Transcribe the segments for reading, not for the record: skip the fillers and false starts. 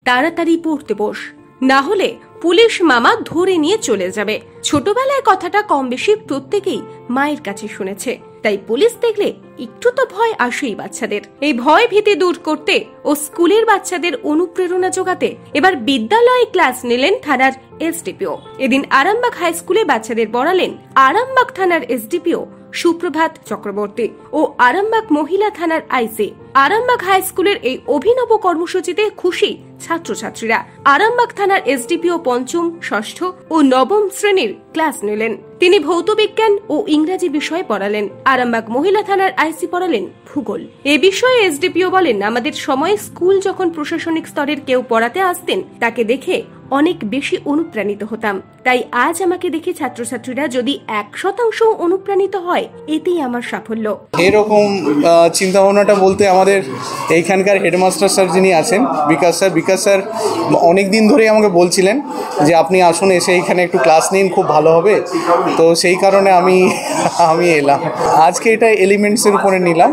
তাড়াতাড়ি পড়তে বস, না হলে পুলিশ মামা ধরে নিয়ে চলে যাবে। ছোটবেলায় কথাটা কম বেশি প্রত্যেকেই মায়ের কাছে শুনেছে, তাই পুলিশ দেখলে একটু তো ভয় আসেই বাচ্চাদের। এই ভয় ভীতি দূর করতে ও স্কুলের বাচ্চাদের অনুপ্রেরণা যোগাতে এবার বিদ্যালয়ে ক্লাস নিলেন থানার এসডিপিও। এদিন আরামবাগ হাই স্কুলে বাচ্চাদের পড়ালেন আরামবাগ থানার এসডিপিও সুপ্রভাত চক্রবর্তী ও আরামবাগ মহিলা থানার আইসি। আরামবাগ হাই স্কুলের এই অভিনব কর্মসূচিতে খুশি ছাত্রছাত্রীরা। আরামবাগ থানার এসডিপিও পঞ্চম, ষষ্ঠ ও নবম শ্রেণীর ক্লাস নিলেন। তিনি ভৌত বিজ্ঞান ও ইংরাজি বিষয়ে পড়ালেন। আরামবাগ মহিলা থানার আইসি পড়ালেন ভূগোল। এ বিষয়ে এসডিপিও বলেন, আমাদের সময়ে স্কুল যখন প্রশাসনিক স্তরের কেউ পড়াতে আসতেন তাকে দেখে অনেক বেশি অনুপ্রাণিত হতাম, তাই আজ আমাকে দেখে ছাত্রছাত্রীরা যদি 1% অনুপ্রাণিত হয় এতেই আমার সাফল্য। এরকম চিন্তা ভাবনাটা বলতে আমাদের এইখানকার হেডমাস্টার স্যার যিনি আছেন বিকাশ স্যার অনেক দিন ধরেই আমাকে বলছিলেন যে আপনি আসুন, এসে এইখানে একটু ক্লাস নিন, খুব ভালো হবে। তো সেই কারণে আমি এলাম। আজকে এটা এলিমেন্টসের উপরে নিলাম,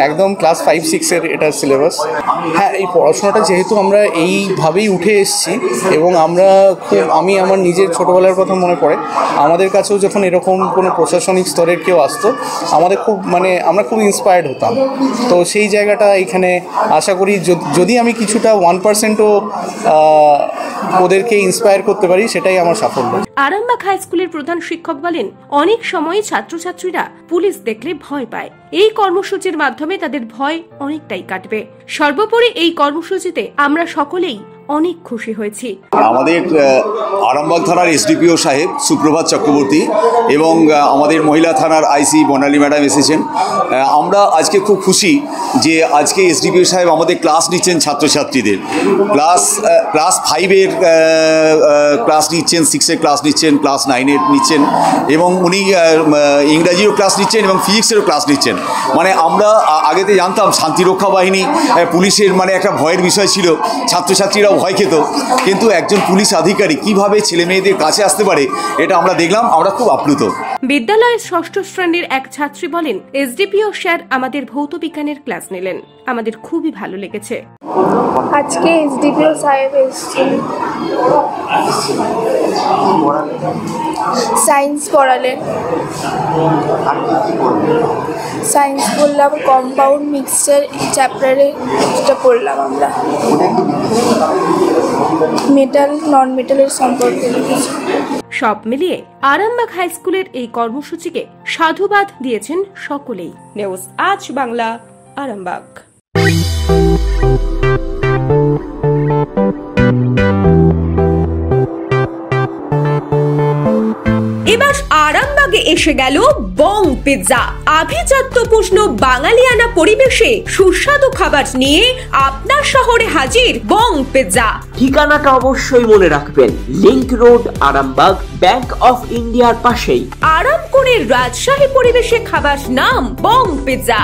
একদম ক্লাস 5-6 এটা সিলেবাস। হ্যাঁ, এই পড়াশোনাটা যেহেতু আমরা এইভাবেই উঠে এসেছি এবং আমি আমার নিজের ছোটোবেলার কথা মনে পড়ে, আমাদের কাছেও যখন এরকম কোনো প্রশাসনিক স্তরের কেউ আসতো আমরা খুব ইন্সপায়ার্ড হতাম। তো সেই জায়গাটা এখানে আশা করি যদি আমি কিছুটা 1%ও ওদেরকে ইন্সপায়ার করতে পারি সেটাই আমার সাফল্য। আরামবাগ হাই স্কুলের প্রধান শিক্ষক বলেন, অনেক সময় ছাত্রছাত্রীরা পুলিশ দেখলে ভয় পায়। এই কর্মসূচির মাধ্যমে তাদের ভয় অনেকটাই কাটবে। সর্বোপরি এই কর্মসূচিতে আমরা সকলেই অনেক খুশি হয়েছি। আমাদের আরামবাগ থানার এসডিপিও সাহেব সুপ্রভাত চক্রবর্তী এবং আমাদের মহিলা থানার আইসি বর্ণালী ম্যাডাম এসেছেন। আমরা আজকে খুব খুশি যে আজকে এসডিপিও সাহেব আমাদের ক্লাস নিচ্ছেন ছাত্রছাত্রীদের। ক্লাস 5-এর ক্লাস নিচ্ছেন, 6-এর ক্লাস নিচ্ছেন, ক্লাস 9-এর নিচ্ছেন এবং উনি ইংরাজিরও ক্লাস নিচ্ছেন এবং ফিজিক্সেরও ক্লাস নিচ্ছেন। মানে আমরা আগেতে জানতাম শান্তিরক্ষা বাহিনী, পুলিশের একটা ভয়ের বিষয় ছিল, ছাত্রছাত্রীরা ভয় খেত, কিন্তু একজন পুলিশ আধিকারিক কিভাবে ছেলে মেয়েদের কাছে আসতে পারে এটা আমরা দেখলাম, আমরা খুব আপ্লুত। বিদ্যালয়ের 6ষ্ঠ শ্রেণীর এক ছাত্রী বলেন, এসডিপিও স্যার আমাদের ভৌত বিজ্ঞানের ক্লাস নিলেন, আমাদের খুবই ভালো লেগেছে। আজকে এসডিপিও সাহেব এসেছেন, সায়েন্স পড়ালেন। সায়েন্স পড়লাম, কম্পাউন্ড মিক্সচার চ্যাপ্টারে যেটা পড়লাম আমরা, মেটাল নন মেটালের সম্পর্কে লিখেছি। সব মিলিয়ে আরামবাগ হাই স্কুলের এই কর্মসূচিকে সাধুবাদ দিয়েছেন সকলেই। নিউজ আজ বাংলা, আরামবাগ। এবার আরামবাগে এসে গেল বং পিৎজা। আভিজাত্যপূর্ণ বাঙালিয়ানা পরিবেশে সুস্বাদু খাবার নিয়ে আপনার শহরে হাজির বং পিৎজা। ঠিকানাটা অবশ্যই মনে রাখবেন, link road, Arambagh, bank of ইন্ডিয়ার পাশেই। আরাম করে রাজশাহী পরিবেশে খাবার নাম বং পিৎজা।